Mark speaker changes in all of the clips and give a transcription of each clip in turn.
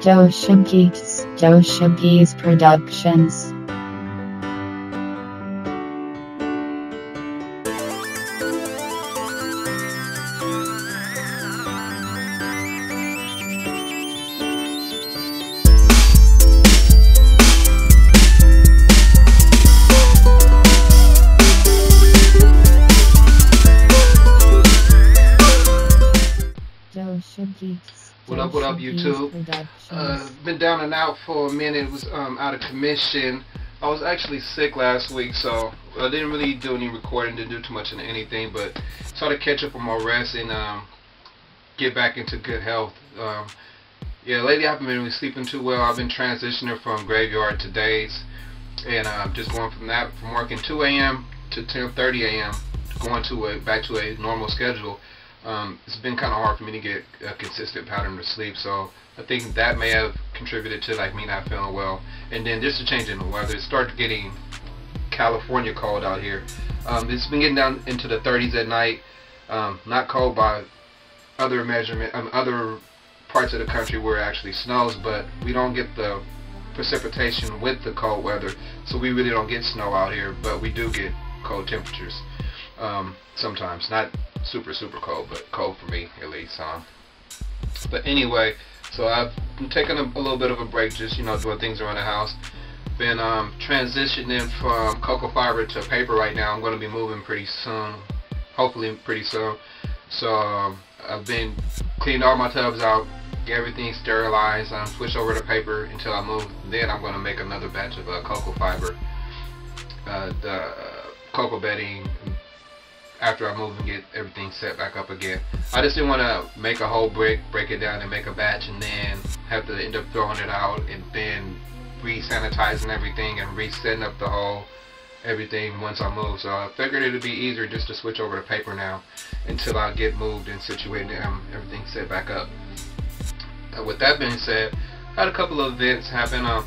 Speaker 1: Doezsha.B's Productions.
Speaker 2: What up, YouTube? Been down and out for a minute. Was out of commission. I was actually sick last week, so I didn't really do any recording, didn't do too much of anything, but try to catch up on my rest and get back into good health. Yeah, lately I haven't been really sleeping too well. I've been transitioning from graveyard to days, and just going from working 2 a.m. to 10:30 a.m. going to back to a normal schedule. It's been kind of hard for me to get a consistent pattern of sleep, so I think that may have contributed to like me not feeling well. And then just a change in the weather. It started getting California cold out here. It's been getting down into the 30s at night. Not cold by other other parts of the country where it actually snows, but we don't get the precipitation with the cold weather, so we really don't get snow out here, but we do get cold temperatures sometimes. Not super cold, but cold for me at least. But anyway, so I've been taking a little bit of a break, just doing things around the house. Been transitioning from cocoa fiber to paper right now. I'm going to be moving pretty soon, hopefully pretty soon. So I've been cleaning all my tubs out, get everything sterilized, switch over to paper until I move. Then I'm going to make another batch of cocoa fiber, the cocoa bedding, after I move and get everything set back up again. I just didn't want to make a whole brick, break it down and make a batch and then have to end up throwing it out and then re-sanitizing everything and resetting up the whole everything once I move. So I figured it would be easier just to switch over to paper now until I get moved and situated and everything set back up. With that being said, I had a couple of events happen. I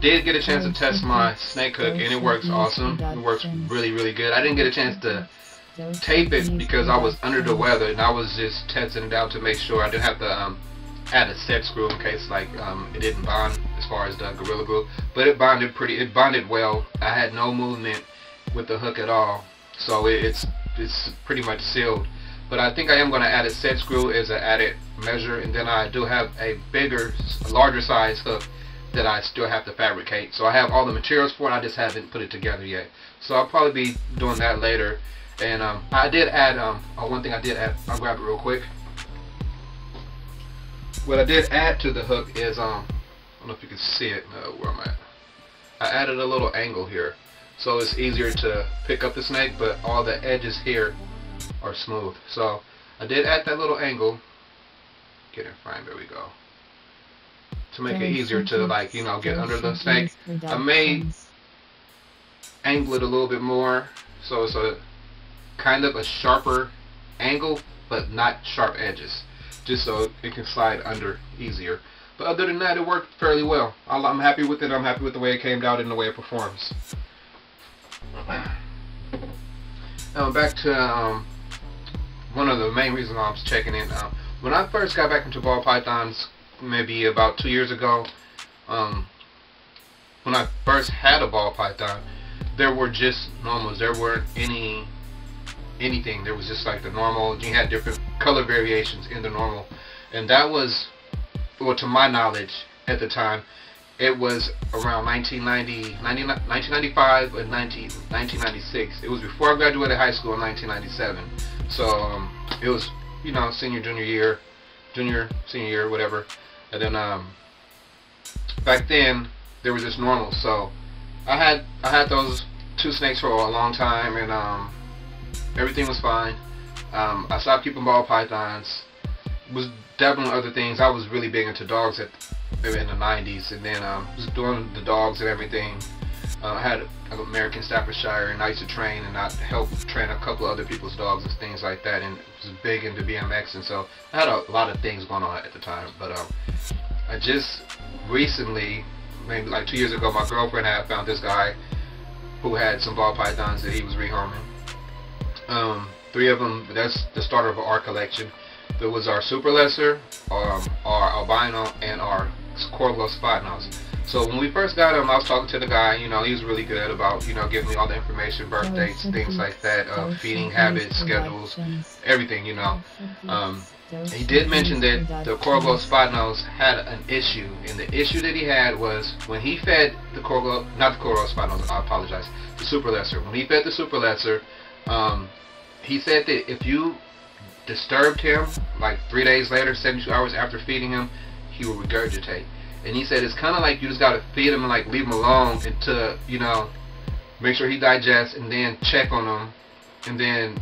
Speaker 2: did get a chance to test my snake hook and it works awesome. It works really good. I didn't get a chance to tape it because I was under the weather and I was just testing it out to make sure. I didn't have to add a set screw in case like it didn't bond as far as the Gorilla Glue, but it bonded well. I had no movement with the hook at all, so it's pretty much sealed. But I think I am going to add a set screw as an added measure, and then I do have a larger size hook that I still have to fabricate. So I have all the materials for it, I just haven't put it together yet. So I'll probably be doing that later. And I did add one thing I did add. I'll grab it real quick. What I did add to the hook is I don't know if you can see it where I'm at. I added a little angle here, so it's easier to pick up the snake, but all the edges here are smooth. So I did add that little angle. Get in frame. There we go. To make it easier to get under the snake. I may angle it a little bit more, so it's a kind of a sharper angle, but not sharp edges, just so it can slide under easier. But other than that, it worked fairly well. I'm happy with it. I'm happy with the way it came out and the way it performs. Now back to one of the main reasons I was checking in. When I first got back into ball pythons, maybe about 2 years ago, when I first had a ball python, there were just normals. There weren't anything. There was just like the normal. You had different color variations in the normal, and that was, well, to my knowledge at the time, it was around 1995 and 1996. It was before I graduated high school in 1997. So it was senior, senior year, whatever. And then back then there was just normal. So I had those two snakes for a long time, and everything was fine. I stopped keeping ball pythons. Was dabbling other things. I was really big into dogs in the 90s, and then was doing the dogs and everything. I had an American Staffordshire, and I used to train, and I helped train a couple of other people's dogs and things like that, and was big into BMX, and so I had a lot of things going on at the time. But I just recently, maybe like 2 years ago, my girlfriend had found this guy who had some ball pythons that he was rehoming. 3 of them. That's the starter of our collection. There was our super lesser, our albino, and our Corvo spot nose. So when we first got him, I was talking to the guy. You know, he was really good about, you know, giving me all the information, birth dates, things like that, feeding habits, schedules, everything. You know, he did mention that the Corvo spot nose had an issue, and the issue that he had was when he fed the Corvo, not the Corvo spot nose, I apologize, the super lesser. When he fed the super lesser, he said that if you disturbed him like 3 days later, 72 hours after feeding him, he will regurgitate. And he said it's kind of like you just gotta feed him and like leave him alone until, you know, make sure he digests, and then check on him, and then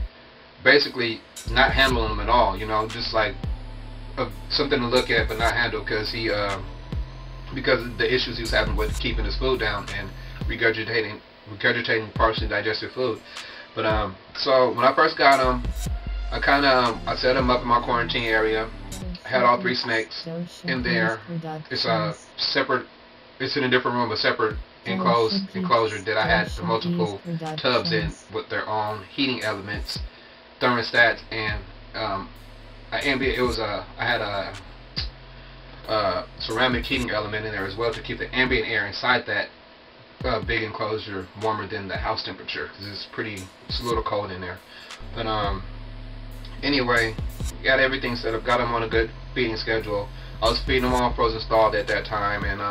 Speaker 2: basically not handle him at all. You know, just like something to look at but not handle, because of the issues he was having with keeping his food down and regurgitating partially digested food. But so when I first got him, I set him up in my quarantine area. Had all 3 snakes in there. It's a separate. It's in a different room, a separate enclosure that I had the multiple tubs in with their own heating elements, thermostats, and ambient. I had a ceramic heating element in there as well to keep the ambient air inside that big enclosure warmer than the house temperature, because it's a little cold in there. But anyway, got everything set up, got him on a good feeding schedule. I was feeding him on frozen stalled at that time, and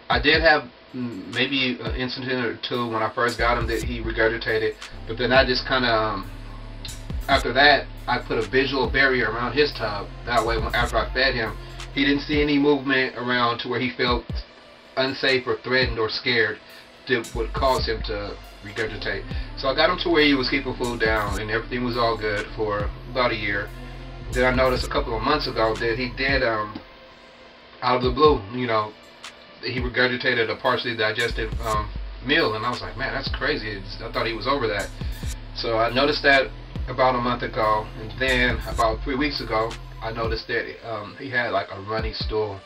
Speaker 2: I did have maybe an incident or two when I first got him that he regurgitated, but then I just kind of after that I put a visual barrier around his tub. That way, after I fed him, he didn't see any movement around to where he felt unsafe or threatened or scared that would cause him to regurgitate. So I got him to where he was keeping food down, and everything was all good for about a year. Then I noticed a couple of months ago that he did, out of the blue, you know, he regurgitated a partially digested meal, and I was like, man, that's crazy. I thought he was over that. So I noticed that about a month ago, and then about 3 weeks ago, I noticed that he had like a runny stool.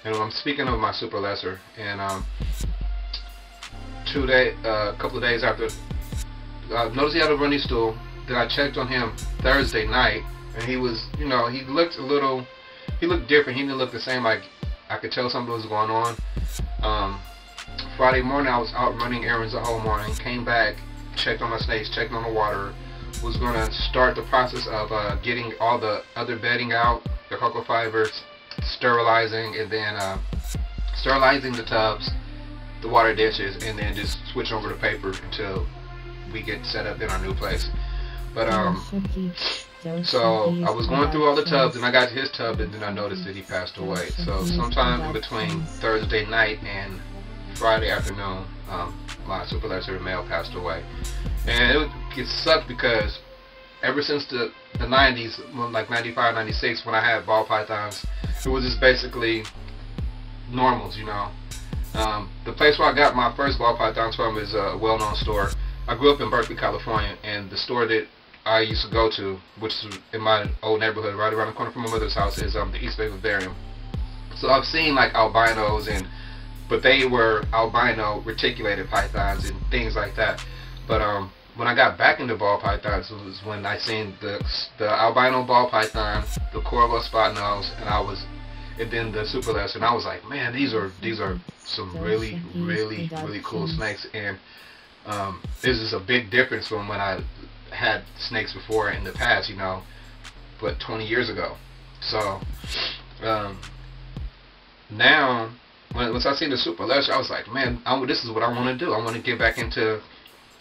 Speaker 2: And I'm speaking of my super lesser, and a couple of days after, I noticed he had a runny stool. Then I checked on him Thursday night, and he was, you know, he looked different. He didn't look the same. Like I could tell something was going on. Friday morning, I was out running errands the whole morning. Came back, checked on my snakes, checked on the water. Was gonna start the process of getting all the other bedding out, the cocoa fibers, sterilizing, and then sterilizing the tubs, the water dishes, and then just switch over to paper until we get set up in our new place. But so I was going through all the tubs, and I got to his tub, and then I noticed that he passed away. So sometime in between Thursday night and Friday afternoon, my super lesser male passed away. And it sucked because ever since the 90s, like 95, 96, when I had ball pythons, it was just basically normals, you know. The place where I got my first ball pythons from is a well-known store. I grew up in Berkeley, California, and the store that I used to go to, which is in my old neighborhood right around the corner from my mother's house, is the East Bay Vivarium. So I've seen like albinos, but they were albino reticulated pythons and things like that. But when I got back into ball pythons, it was when I seen the albino ball python, the Corvo spot nose, and then the super lesser, and I was like, man, these are some really cool snakes. And this is a big difference from when I had snakes before in the past, you know, but 20 years ago. So now, once I seen the super lesser, I was like, man, this is what I want to do. I want to get back into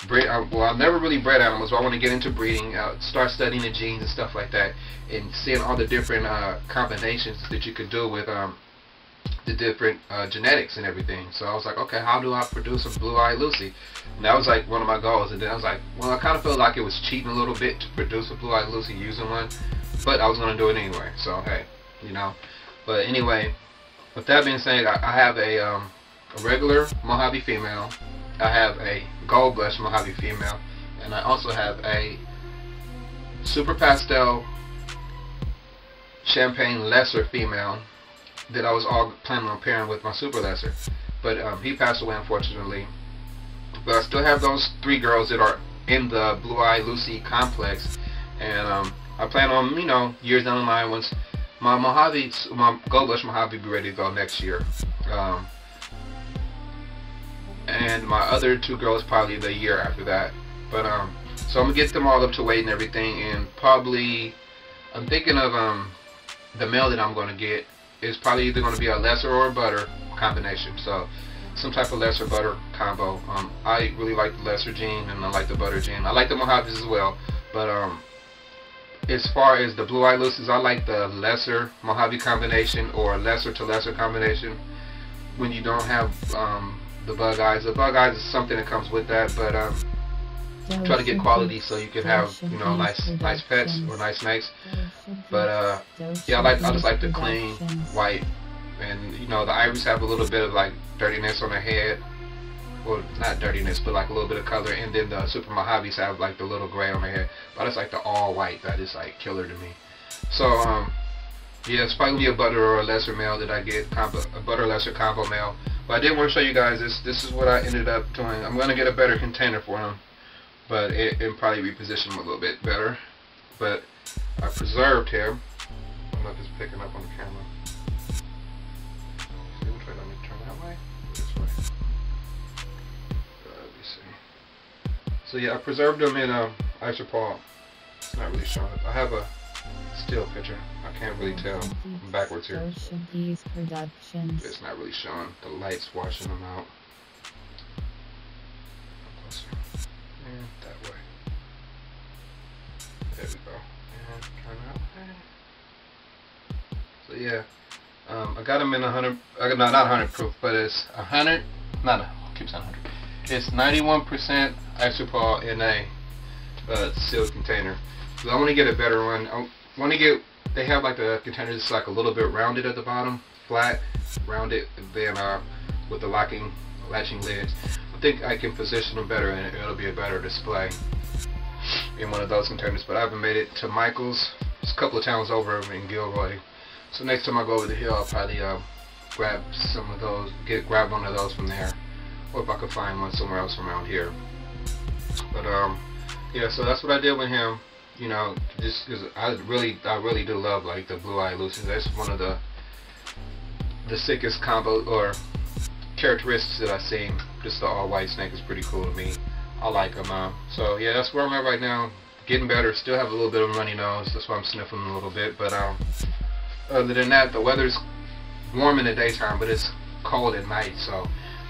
Speaker 2: breed. Well, I've never really bred animals, but I want to get into breeding, start studying the genes and stuff like that, and seeing all the different combinations that you could do with the different genetics and everything. So I was like, okay, how do I produce a blue-eyed Lucy? And that was like one of my goals. And then I was like, well, I kind of felt like it was cheating a little bit to produce a blue-eyed Lucy using one, but I was going to do it anyway. So hey, you know. But anyway, with that being said, I have a regular Mojave female. I have a gold blush Mojave female, and I also have a super pastel champagne lesser female that I was all planning on pairing with my super lesser, but he passed away unfortunately. But I still have those 3 girls that are in the Blue Eye Lucy complex, and I plan on, you know, years down the line, once my Mojave, my Gold Blush Mojave be ready to go next year. And my other two girls probably the year after that. But so I'm gonna get them all up to weight and everything, and probably I'm thinking of the male that I'm gonna get is probably either gonna be a lesser or a butter combination. So some type of lesser butter combo. I really like the lesser gene and I like the butter gene. I like the Mojaves as well, but as far as the blue eye lucids, I like the lesser Mojave combination or lesser to lesser combination. When you don't have the bug eyes. The bug eyes is something that comes with that, but try to get quality so you can have, you know, nice pets or nice snakes. But yeah, I just like the clean white, and you know the iris have a little bit of like dirtiness on their head, well not dirtiness but like a little bit of color, and then the super Mojaves have like the little gray on their head. But it's like the all white that is like killer to me. So yeah, it's probably a butter or a lesser male that I get, a butter lesser combo male. But I did want to show you guys this. This is what I ended up doing. I'm gonna get a better container for him, but it'll probably reposition him a little bit better. But I preserved him. I don't know if it's picking up on the camera. See, which way? Let me turn that way. This way. Let me see. So yeah, I preserved him in isopropyl. It's not really showing up. I have a still picture. I can't really tell. I'm backwards here.
Speaker 1: Doezsha.B's Productions.
Speaker 2: It's not really showing. The light's washing them out. Closer. And that way. There we go. And turn that way. So yeah, I got them in 100. No, not 100 proof, but it's 100. I keep saying 100. It's 91% isopropyl in a sealed container. So I want to get a better one. I want to get. They have like the container that's like a little bit rounded at the bottom, flat, rounded, and then with the latching lids. I think I can position them better, and it'll be a better display in one of those containers. But I haven't made it to Michael's. It's a couple of towns over in Gilroy. So next time I go over the hill, I'll probably grab some of those, grab one of those from there, or if I could find one somewhere else from around here. But yeah, so that's what I did with him. You know, just because I really do love like the blue eye lucids. That's one of the sickest combo or characteristics that I've seen. Just the all white snake is pretty cool to me. I like them. So yeah, that's where I'm at right now. Getting better. Still have a little bit of a runny nose. That's why I'm sniffling a little bit. But other than that, the weather's warm in the daytime, but it's cold at night. So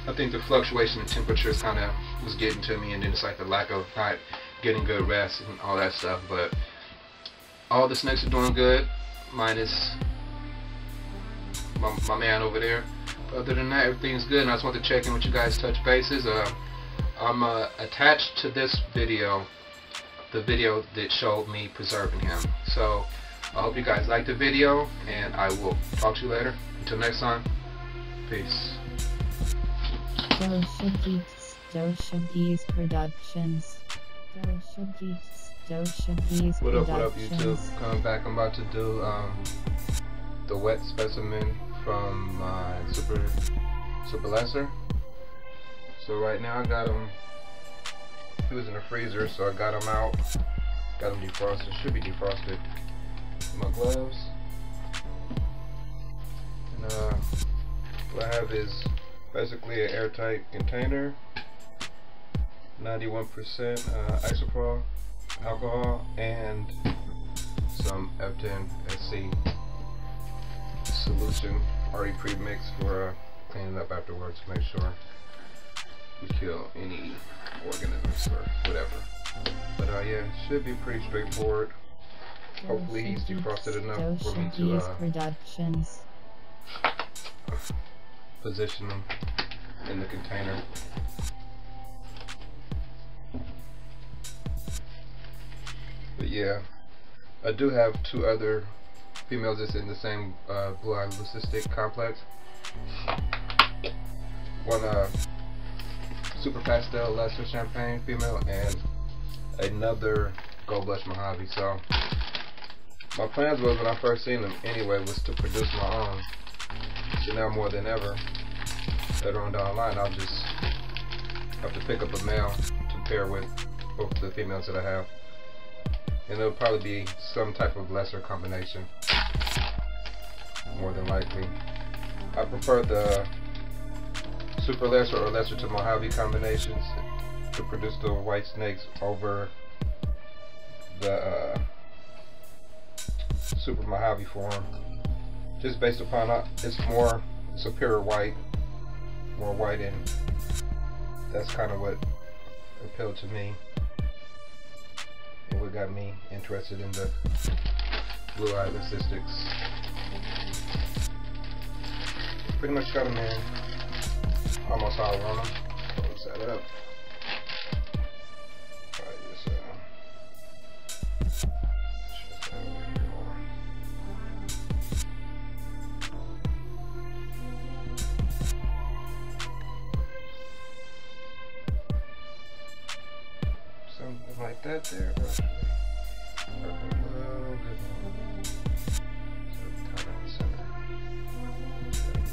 Speaker 2: I think the fluctuation in temperatures kind of was getting to me, and then it's like the lack of not getting good rest and all that stuff. But all the snakes are doing good, minus my man over there. But other than that, everything's good, and I just want to check in with you guys, touch bases. I'm attached to this video, the video that showed me preserving him. So I hope you guys liked the video, and I will talk to you later. Until next time, peace.
Speaker 1: Doezsha.B's Productions. Doezsha.B's
Speaker 2: What up YouTube? Coming back, I'm about to do the wet specimen from my super lesser. So right now I got him, he was in the freezer, so I got him out, got him defrosted, should be defrosted. My gloves, and what I have is basically an airtight container, 91% isopropyl alcohol, and some F10 SC solution already pre-mixed for cleaning up afterwards to make sure we kill any organisms or whatever. But yeah, it should be pretty straightforward. Hopefully he's defrosted enough for me to position them in the container. But yeah, I do have two other females that's in the same blue eye leucistic complex. One super pastel lesser champagne female, and another gold blush Mojave. So my plans was, when I first seen them anyway, was to produce my own. So now more than ever, later on down the line, I'll just have to pick up a male to pair with both the females that I have. And it'll probably be some type of lesser combination. more than likely. I prefer the super lesser or lesser to Mojave combinations to produce the white snakes over the super Mojave form, just based upon it's a purer white, more white, and that's kind of what appealed to me and what got me interested in the blue-eye leucistics. Pretty much got them in almost how I want them. Close that up. Something like that there. A little bit more.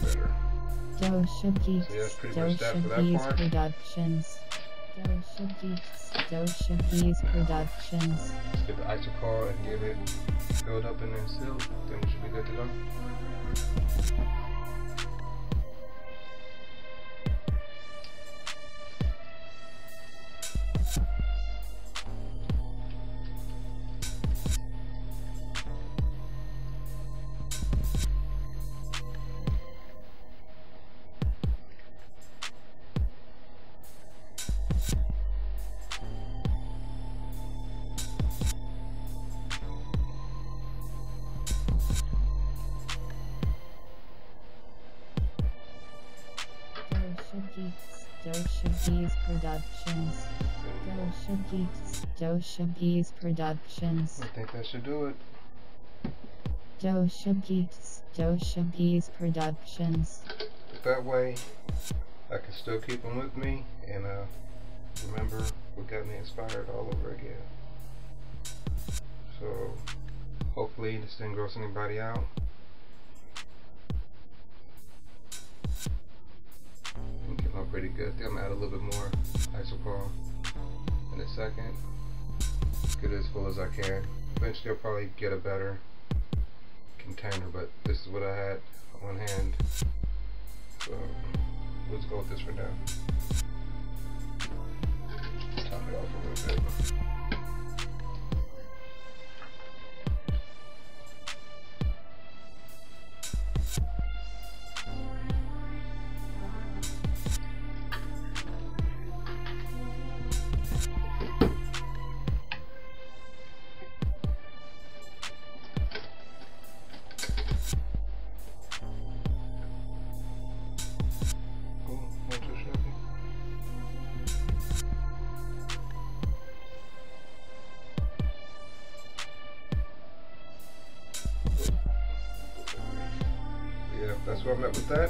Speaker 2: Better.
Speaker 1: Doezsha.B.
Speaker 2: So yeah, that's pretty much that for that part.
Speaker 1: Productions. Doezsha.B's Productions.
Speaker 2: Let's get the isopore and get it filled up in there and sealed. Then we should be good to go.
Speaker 1: Doezsha.B's Productions. Doezsha.B's Productions.
Speaker 2: I think that should do it.
Speaker 1: Doezsha.B's Productions.
Speaker 2: That way, I can still keep them with me and remember what got me inspired all over again. So, hopefully this didn't gross anybody out. I'm getting on pretty good. I think I'm gonna add a little bit more isopore in a second. Get it as full as I can. Eventually I'll probably get a better container, but this is what I had on hand. So let's go with this for now. Top it off a little bit. That's where I'm at with that.